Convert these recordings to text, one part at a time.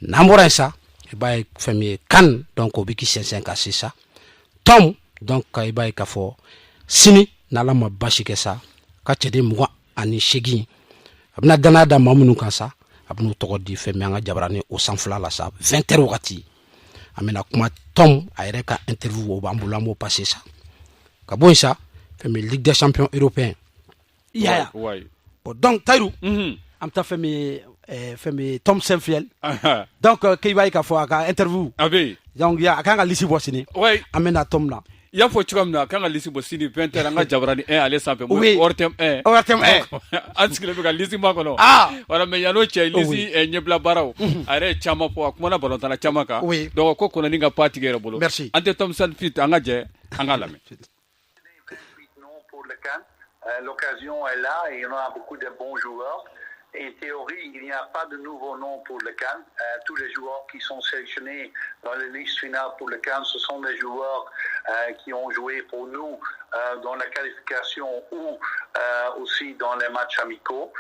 N'ambora ça et ba fami kan donc obiki 5 à 6 ça tom donc e ba ka fo sini nala ma bashike sa ka cede muwa ani shegi abna dana da mamunu kan sa abnu to di fami nga jabrani au sanfla la sa 20h wakati amena kuma tom ayre ka interview o bambulamo passer ça ka bon ça fami Ligue des champions européens ouais. Bon, donc Taïrou am ta fami Tom Saint-Fiel donc kay bay ka fo ka interview abi donc ya ka nga lisi bosini ouais amena tom la ya fo chukamna kanga lisi bosini 20 nga jabrani 1 aller sample ortem 1 anskile be ga lisi makono wala me yano che lisi nyebla baraw are chama po akuma balontana chama ka donc ko kono ninga parti gere bolo ante Tom Saint-Fiel anga je anga lame pour le CAN. L'occasion est là et on a beaucoup de bons joueurs. Et en théorie, il n'y a pas de nouveau nom pour le CAN. Tous les joueurs qui sont sélectionnés dans les listes finales pour le CAN, ce sont des joueurs qui ont joué pour nous dans la qualification ou aussi dans les matchs amicaux.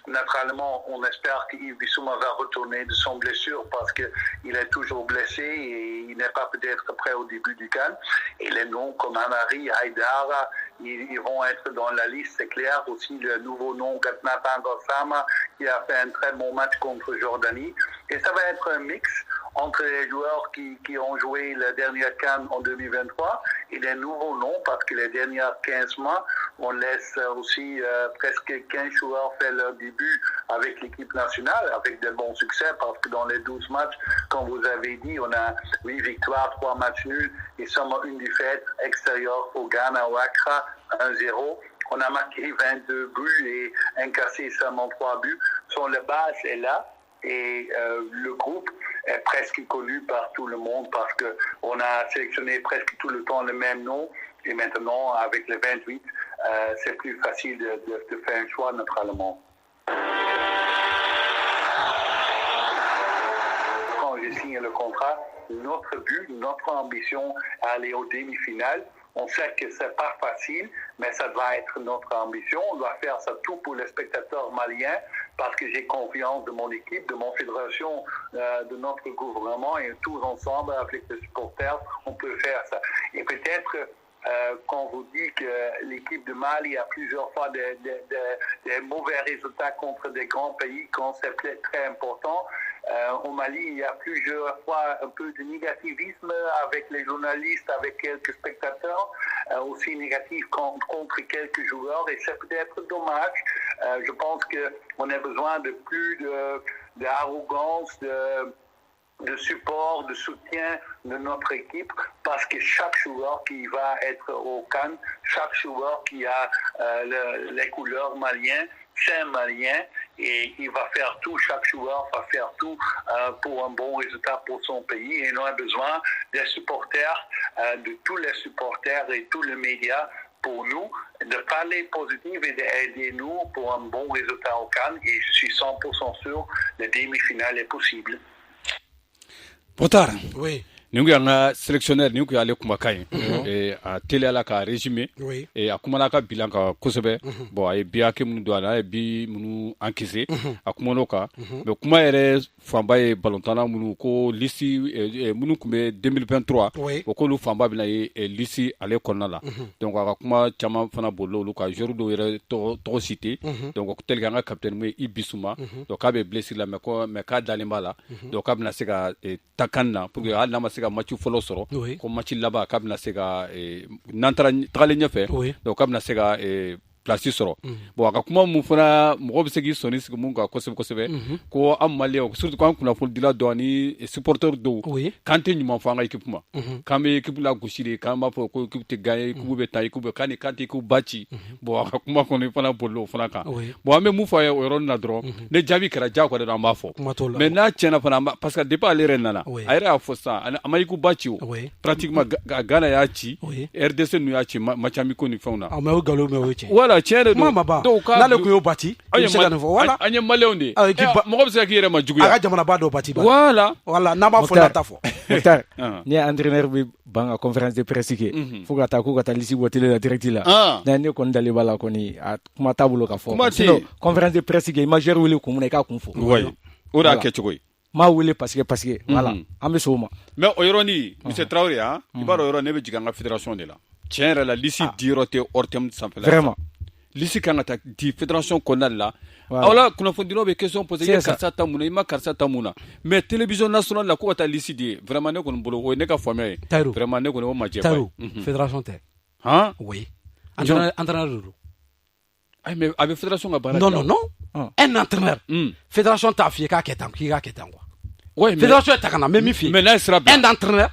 Naturellement, on espère qu'Yves Bissouma va retourner de son blessure parce qu'il est toujours blessé et il n'est pas peut-être prêt au début du CAN. Et les noms comme Amari, Haïdara, ils vont être dans la liste, c'est clair. Aussi le nouveau nom Gatnatan Gossama qui a fait un très bon match contre Jordanie. Et ça va être un mix entre les joueurs qui ont joué la dernière CAN en 2023 et les nouveaux noms parce que les dernières 15 mois, on laisse aussi presque 15 joueurs faire leur début avec l'équipe nationale avec de bons succès parce que dans les 12 matchs, comme vous avez dit, on a 8 victoires, 3 matchs nuls et seulement une défaite extérieure au Ghana, au Accra, 1-0. On a marqué 22 buts et incassé seulement 3 buts. La base est là. Et le groupe est presque connu par tout le monde parce qu'on a sélectionné presque tout le temps le même nom. Et maintenant, avec les 28, c'est plus facile de faire un choix naturellement. Quand j'ai signé le contrat, notre but, notre ambition, aller aux demi-finales. On sait que c'est pas facile, mais ça doit être notre ambition. On doit faire ça tout pour les spectateurs maliens parce que j'ai confiance de mon équipe, de mon fédération, de notre gouvernement et tous ensemble avec les supporters, on peut faire ça. Et peut-être quand vous dit que l'équipe de Mali a plusieurs fois des mauvais résultats contre des grands pays, quand c'est très important. Au Mali, il y a plusieurs fois un peu de négativisme avec les journalistes, avec quelques spectateurs, aussi négatif contre quelques joueurs, et c'est peut-être dommage. Je pense qu'on a besoin de plus d'arrogance, de support, de soutien de notre équipe, parce que chaque joueur qui va être au CAN, chaque joueur qui a les couleurs maliennes, c'est un Malien et il va faire tout, chaque joueur va faire tout pour un bon résultat pour son pays. Et on a besoin des supporters, de tous les supporters et tous les médias pour nous, de parler positif et d'aider nous pour un bon résultat au CAN. Et je suis 100% sûr que la demi-finale est possible. Potard. Oui. Nous avons sélectionnaire, nous avons allé Kumakai, et à télé à la résumé, et à Kumanaka bilan ka Kosobe, bon, et bien que nous doit et bien nous encaisser, à Kumanoka, mais Kuma ere Famba et Balontana, nous ko lissi, nous comme 2023, au ko nous Famba bila et lissi à l'école donc à Kuma Chama Fana Bolo, Luka, Jorudo ere to cité, donc tel ganga capitaine me Ibisuma, donc abe blessé la meka dalimala, donc abna sega takana pour que alna masega match folo soro ko match laba kabna sega nantara tagale nyefe donc kabna sega place soro bon aka kuma mu fana mo be segi soni sigi mun ka kosebe ko am malien surtout quand kuna fol dila douani supporter do kante nyuma fanga équipe ma kambe équipe la goshire kamba ko équipe te gagner ku be tay ku be kani kante ku bachi bon aka kuma ko ne fana bollo fana ka bon ame mu fa euro na dro ne jabi kara ja ko da mafo mais na tiena fana parce que depuis aller renana ayra afo ça amay ku bachi pratiquement gana ya ci RDC nu ya ci machami ko ni fauna ama galo me weche tiens mama ba nale ko yo bati voilà anye maleonde mo ko se kire ma jugu aga jamana ba do bati ba voilà na ba fo na tafo ni entraîneur bi banga conférence de presse ke fuga ta ko ta lisi botele la direct la na ne ko ndale bala ko ni kuma tabulo ka fo conférence de presse ke majeur wili ko mun ka kun fo ora ke chogoy m'a wele parce que voilà an bɛ sɔn o ma. mais o yɔrɔnin monsieur Traoré i b'a dɔn yɔrɔ ne bɛ jigin an ka fédération de la tiɲɛ yɛrɛ la liste diyɔrɔ tɛ hors thème sanfɛla vraiment liste kan ka taa di fédération kɔnɔna de la aw la kunnafonidilaw bɛ question poser i ye karisa ta mun na i ma karisa ta mun na mais télévision nationale la ko ka taa liste di vraiment ne kɔni bolo o ye ne ka faamuya ye vraiment ne kɔni o ma jɛ ba ye fédération tɛ oui entraîneur de don mais a bɛ fédération ka baara non un entraîneur fédération t'a f'i ye k'a kɛ tan k'i k'a kɛ tan quoi ouais fédération ta kana mais min f'i ye mais n'a sera un entraîneur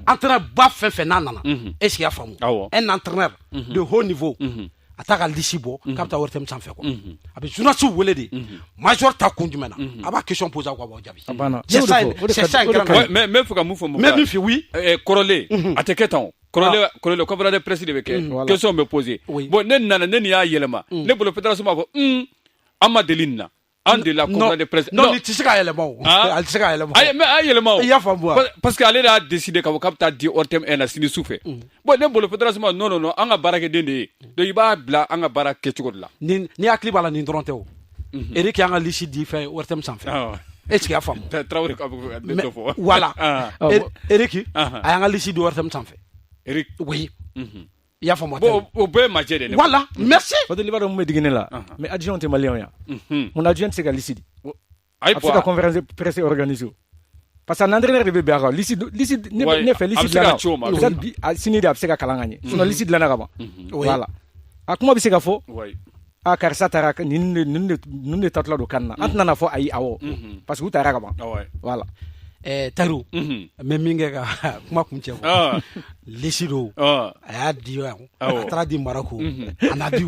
entraîneur ba fɛn fɛn n'a nana est-ce qu'il y a faamu un entraîneur de haut niveau a t'a ka liste bɔ k'a bɛ taa wari tɛmɛ sanfɛ quoi a bɛ journaliste wele de major ta kun jumɛn na a b'a question poser quoi b'aw jaabi c'est ça un grand mais faut ka mun fɔ mais min f'i oui kɔrɔlen a tɛ kɛ tan kɔrɔlen conférence de presse de bɛ kɛ question bɛ poser bon ne nana ne nin y'a yɛlɛma ne bolo fédération b'a fɔ an ma deli nin na an de la conférence de presse non ni tɛ se k'a yɛlɛma o ale tɛ se k'a yɛlɛma mais a yɛlɛma o i y'a faamu wa parce que ale de y'a décidé k'a fɔ k'a bɛ taa di hors thème 1 na sini su fɛ bon ne bolo fédération ma non an ka baarakɛden de ye donc i b'a bila an ka baara kɛcogo de la ni hakili b'a la nin dɔrɔn tɛ o Eric y'an ka liste di fɛn hors thème sanfɛ est-ce qu'il y a faamu Traoré ka bɛ dɔ fɔ voilà Eric a y'an ka liste di hors thème sanfɛ Eric oui i y'a faamu o bɛɛ ye majɛ de ye voilà merci parce que i b'a dɔn mun bɛ digi ne la mais adjoint tɛ maliyɛnw yan mun adjoint tɛ se ka liste di a bɛ se ka conférence de presse organiser o parce que l'entraîneur de bɛ bɛn a kan liste ne fɛ liste dilanna peut-être sini de a bɛ se ka kalan ka ɲɛ sinon liste dilanna ka ban voilà a kuma bɛ se ka fɔ karisa taara nin de tatɔla don kan na an tɛna na fɔ ayi awɔ parce que u taara ka ban voilà Taru mais min kɛ ka kuma kun cɛ fɔ liste do a y'a di yan a taara di Marako a n'a di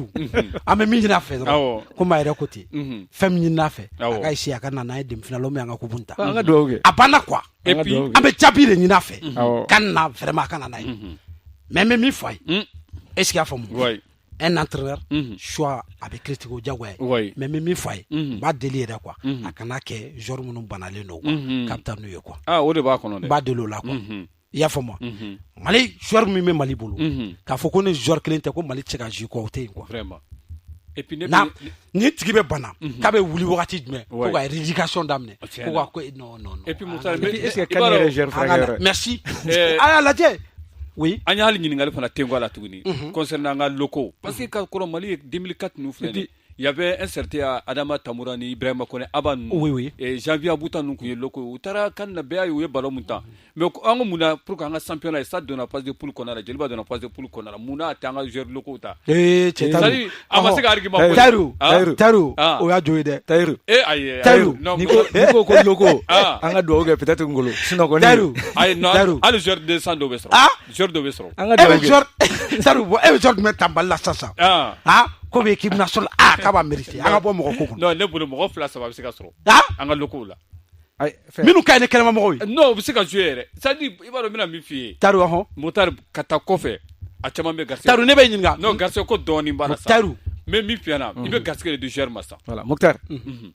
an bɛ min ɲini a fɛ dɔrɔn komi a yɛrɛ ko ten fɛn min ɲini a fɛ a ka essayer a ka na n'a ye demi-finale min an ka coupe ta an ka dugawu kɛ a banna quoi et puis an bɛ jaabi de ɲini a fɛ kan na vraiment a ka na n'a ye mais n bɛ min fɔ a ye est ce qu'il y'a faamu un entraîneur choix a bɛ critiquer o diyagoya ye mais n bɛ min fɔ a ye n b'a deli yɛrɛ quoi a kana kɛ joueur minnu banalen don quoi k'a bɛ taa n'u ye quoi o de b'a kɔnɔ dɛ n b'a deli o la quoi i y'a faamu Mali joueur min bɛ Mali bolo k'a fɔ ko ni joueur kelen tɛ ko Mali tɛ se ka jouer quoi o tɛ yen quoi vraiment et puis ni tigi bɛ bana k'a bɛ wuli wagati jumɛn ko ka rééducation daminɛ ko ka ko non et puis Moussa est-ce que kan yɛrɛ joueur frère merci a y'a lajɛ oui an y'a hali ɲininkali fana tɛnku a la tuguni concernant an ka locaux parce que ka kɔrɔ Mali ye 2004 ninnu filɛ nin il y avait un certain Adama Tamura ni Ibrahima Kone Aba ninnu Janvier Abuta ninnu kun ye locaux u taara kan na bɛɛ y'a ye u ye ballon mun ta mais an ko mun na pour que an ka championnat ye ça donna phase de poule kɔnɔna la jeliba donna phase de poule kɔnɔna la mun na a tɛ an ka joueurs locaux ta Tayiru a ma se ka argument fɔ Tayiru o y'a jo ye dɛ Tayiru ayi Tayiru n'i ko ko locaux an ka dugawu kɛ peut-être Ngolo sinon kɔni Tayiru ayi non hali joueur de sang dɔ bɛ sɔrɔ joueur dɔ bɛ sɔrɔ an ka dugawu kɛ Tayiru bon e bɛ joueur jumɛn ta Mali la sisan ko bɛ équipe nationale k'a b'a mérité an ka bɔ mɔgɔ ko kɔnɔ non ne bolo mɔgɔ 2 3 bɛ se ka sɔrɔ an ka locaux la minnu ka ɲi ni kɛnɛma mɔgɔw ye non u bɛ se ka jouer yɛrɛ c'est à dire i b'a dɔn n bɛna min f'i ye Tayiru ɔhɔn Moutari ka taa kɔfɛ a caman bɛ garisɛgɛ Tayiru ne bɛ ɲininka non garisɛgɛ ko dɔɔnin b'a la sa Tayiru mais min f'i ɲɛna i bɛ garisɛgɛ de di joueur ma sa voilà Mouktar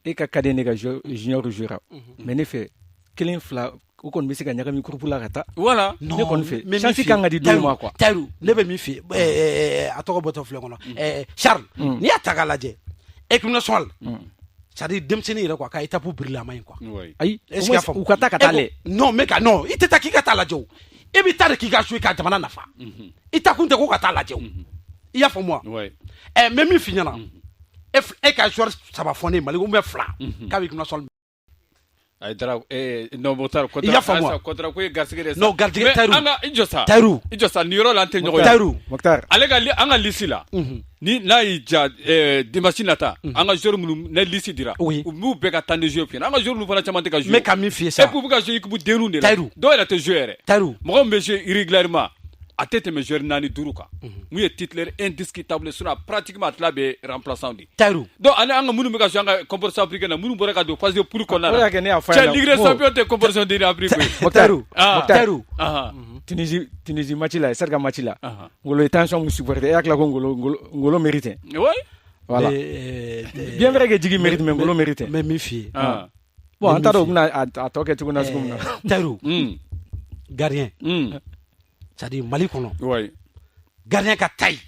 e ka ka di ne ka junior joueur mais ne fɛ 1 2 o kɔni bɛ se ka ɲagami groupe la ka taa voilà ne kɔni fɛ chance kan ka di dɔw ma quoi Tayiru ne bɛ min f'i ye a tɔgɔ bɔtɔ filɛ kɔnɔ Charles n'i y'a ta k'a lajɛ équipe nationale c'est-à-dire denmisɛnnin yɛrɛ quoi ka étape briller a ma ɲi quoi ayi u ka taa ka taa lajɛ non mais ka non i tɛ taa k'i ka taa lajɛ o i bɛ taa de k'i ka jouer ka jamana nafa i taa kun tɛ ko ka taa lajɛ o i y'a faamu wa mais min f'i ɲɛna e ka joueur 3 fɔ ne ye Mali ou bien 2 k'a bɛ équipe nationale ay dara non Moutari kontra ko ye garisɛgɛ de non garisɛgɛ Tayiru an ka i jɔ sa ni yɔrɔ la an tɛ ɲɔgɔn ye Tayiru ale ka an ka liste la ni n'a y'i ja dimanche nata an ka joueur minnu ne liste dira u b'u bɛɛ ka temps de jeu f'i ɲɛna an ka joueur minnu fana caman tɛ ka jouer mais ka min f'i ye sa et puis u bɛ ka jouer équipe denninw de la dɔw yɛrɛ tɛ jouer yɛrɛ mɔgɔ min bɛ jouer irrégulièrement a tɛ tɛmɛ joueur 4 5 kan mun ye titulaire indiscutable sinon pratiquement a tila bɛ remplaçant de Tayiru donc ani an ka minnu bɛ ka jouer an ka compétition africaine na minnu bɔra ka don phase de poule kɔnɔna la cɛ Ligue des champions tɛ compétition de Afrique koyi Tayiru Tunisie match la Serga match la Ngolo ye tension mu supporter e hakili la ko Ngolo mérite voilà bien vrai que Djigui mérite mais Ngolo mérite mais min f'i ye bon an t'a dɔn u bɛna a tɔ kɛ cogo na sugu min na Tayiru gardien c'est-à-dire Mali kɔnɔ gardien ka taille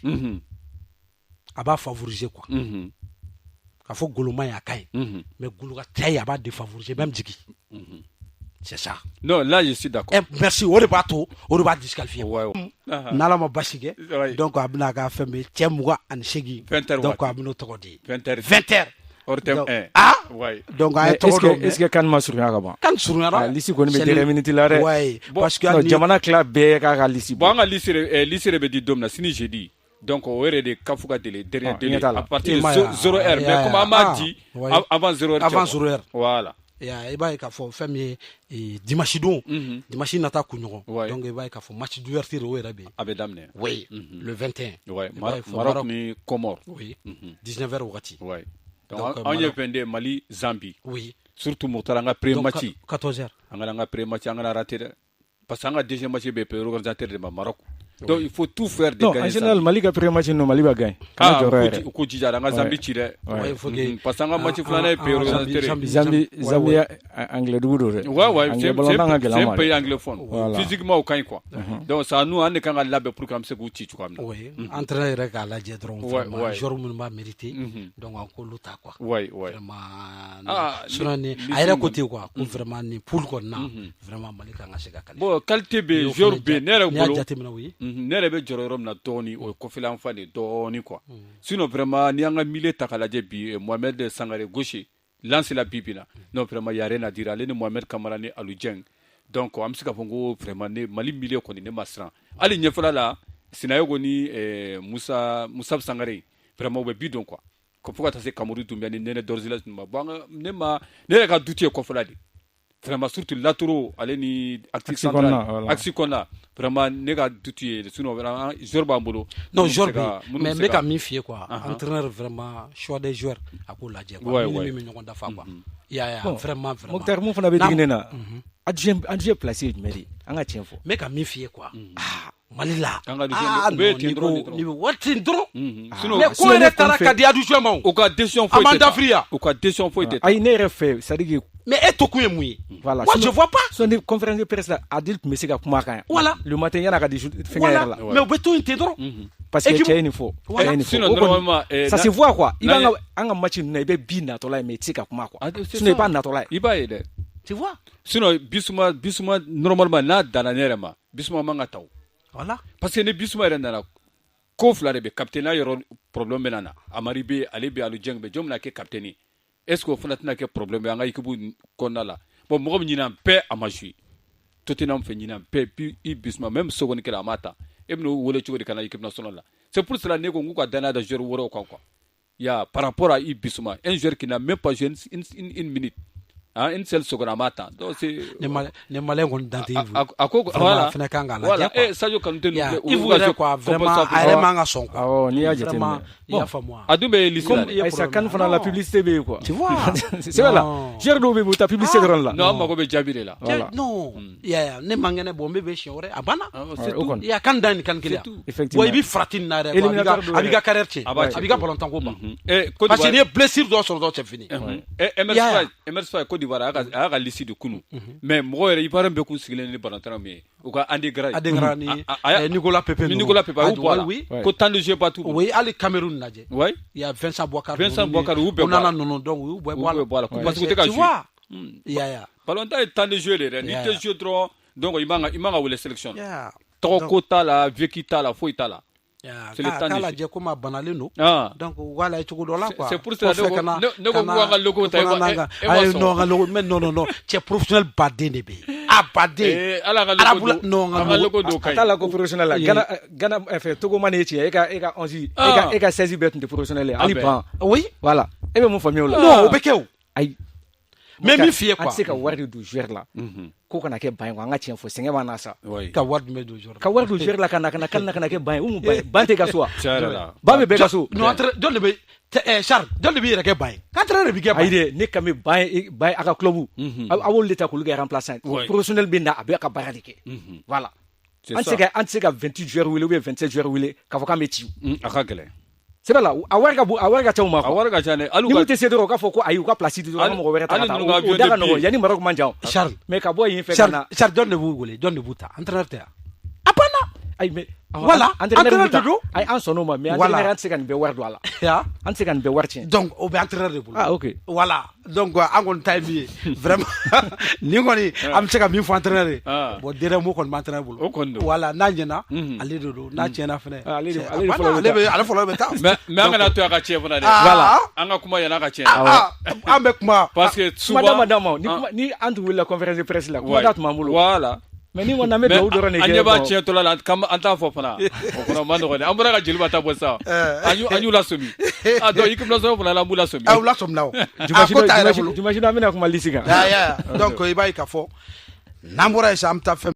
a b'a favoriser quoi ka fɔ Golo man ɲi a ka ɲi mais Golo ka taille a b'a défavoriser même Djigui c'est ça. Non, là je suis d'accord. Merci, on va disqualifier. N'ala ma bashige. Donc a bina ka fembe tiemuga an shegi. Donc a bino tokodi. 20h. Ortem 1. Ah ouais. Donc est-ce que kan ma surnya ka ba? Kan surnya lisi ko ni be 2 minutes la re. Ouais. Parce que jamana club be ka lisi. Bon nga lisi be di dom na sini jeudi. Donc au de kafuka télé dernier délai à partir de 0h mais comme on m'a dit avant 0h. Avant 0h. Voilà. Et ba ka fo femme dimanche don. Dimanche nata kunyo. Donc ba ka fo match d'ouverture au Rabi. Avec Damne. Oui, le 21. Ouais, Maroc ni Comores. Oui. 19h wakati. Ouais. Donc on y vendé Mali Zambie. Oui. Surtout Motaranga pré-match. 14h. Anga pré-match anga raté parce que anga deuxième match be organisateur de Maroc. Donc il faut tout faire de gagner. En général Mali ka pré-match no Mali va gagner. Ko jija anga Zambie tire. Ouais, il faut que parce que anga match flana be organisateur. Zambie anglais doudo. Ouais, c'est un pays anglophone. Physiquement au kan quoi. Donc ça nous on est quand labe pour comme c'est gouti tu comme. Oui, entraîneur ka la jedron vraiment jour mun ma mérité. Donc on ko luta quoi. Ouais. Vraiment surani ayra côté quoi, vraiment ni poule quoi na. Vraiment Mali ka ngashika kali. Bon, qualité be jour be nere bolo. Oui. Nere be jororom na toni o Kofi l'enfant de toni quoi. Sinon vraiment ni anga milé takalaje bi Mohamed Sangare gaucher lance la bibina. Non vraiment y a rien à dire ale ni Mohamed Kamara ni Aludjeng. Donc am sika fongo vraiment ne Mali milé ko ni masran. Ali nyefala la sinayo ni Moussa Sangare vraiment be bidon quoi. Ko fuka ta se Cameroun Doumbia ni nene Dorzilas ma banga ne ma ne ka douter ko fala di. Vraiment surtout latéraux allez ni axi kona vraiment nega douter sinon vraiment joueur bambolo non joueur mais meka mi fier quoi entraîneur vraiment choix des joueurs à ko la quoi mi ñoko dafa quoi ya vraiment Mokhtar mo fana be dignena adjoint placé mairie anga tienfo meka mi fier quoi Mali la ni watin dron sinon mais ko ne tara ka dia du joueur ma o ka décision foi ay ne refait ça dit mais est to kuye mouye voilà moi je vois pas son conférence de presse là adulte mais c'est ka kuma kan voilà le matin yana ka di finir là mais beto intendron parce que tu as une fois sinon normalement ça se voit quoi il va anga match na be bi na to là mais c'est ka kuma quoi ce n'est pas na to là il va aider tu vois sinon bisuma normalement na dananera bisuma manga taw voilà parce que ne bisuma era na ko flare be capitaine yoro problème benana amari be ale be alu jeng be jom na ke capitaine est-ce que fana tina ke problème anga ikibu konna la bon mo nyina pe amajui Tottenham fait nyina pe puis bisuma même seconde que la mata ebno wole chori kana équipe nationale là c'est pour cela ne ko nguka dana da joueur woro quoi ya par rapport à bisuma un joueur qui n'a même pas joué une minute une seule seconde mata donc c'est ne malais on dante voilà fina kanga la voilà et Sadio Kanouté il voulait quoi vraiment ayre manga son quoi ni a jeté bon moi adumbe lisila et ça kan fana la publicité be quoi tu vois c'est là gerdo be ta publicité ron là non mako be jabire là non ya ne mangene bombe be chiore abana c'est tout ya kan dan kan kila effectivement oui bi fratin na re abiga carrière abiga pour longtemps ko ba et parce que les blessures doivent sortir c'est fini et Emerson Côte d'Ivoire a lisi de kunu mais mo yere ibaran be kun sigile ni barantara mais o ka andi ni Nicolas Pepe oui ko tant de jeu partout oui ali Cameroun naje oui il y a Vincent Boakar on a non donc oui voilà parce que tu vois ya balonta tant de jeu les ni te jeu trop donc imanga wele sélection trop ta la vekita la foita la c'est le temps de dire comment banale no donc voilà tu go là quoi c'est pour ça ne ko nga logo ta non tu es professionnel badé ne be badé ala ga logo do kai ala ko professionnel Gana fait Togo mané ti e ka 11 e ka 16 bet de professionnel ali prend oui voilà e be mon famille là non o bekew ay même mi fier quoi c'est ka wari du joueur là ko kana ke bain nga tien fo senga bana sa ka wari me du joueur ka wari du joueur là kana ke bain bante ka so ba be ka so no entre don le Charles don le bi ke bain ka entre bi ke bain ayde ne kame bain aka club awol leta ko luga remplaçant professionnel binda abe ka baradike voilà an se ka 28 joueurs ou 27 joueurs ou ka fo ka meti aka gele c'est là awarga tawma awarga jane alu ka te cedro ka foko ayu ka place du mo wera ta o daga no yani Maroc manjao Charles mais ka boy yin fe kana Charles donne vous gole donne vous ta entraîneur apana ay mais voilà entraîneur de do ay en sono ma mais entraîneur se kan be war do ala ya an se kan be war tin donc o be entraîneur de bolo ah ok voilà donc angon time vraiment ni ngoni am se ka mi fo entraîneur bo dere mo kon entraîneur bolo voilà na nyena ale do na tiena fene ale folo be ta mais ngana to ka tie fona de voilà anga kuma yana ka tie ambe kuma parce que souvent madame ni antu wala conférence de presse la kuma dat mamulo voilà mais ni wona me do do ne anya ba tie to la kam anta fo fana o kono mando ko ambara ka jilba ta bossa anyu la somi do ikum la so fana la mula somi la som now du machine amena kuma lisiga ya donc ibay ka fo nambura sa am ta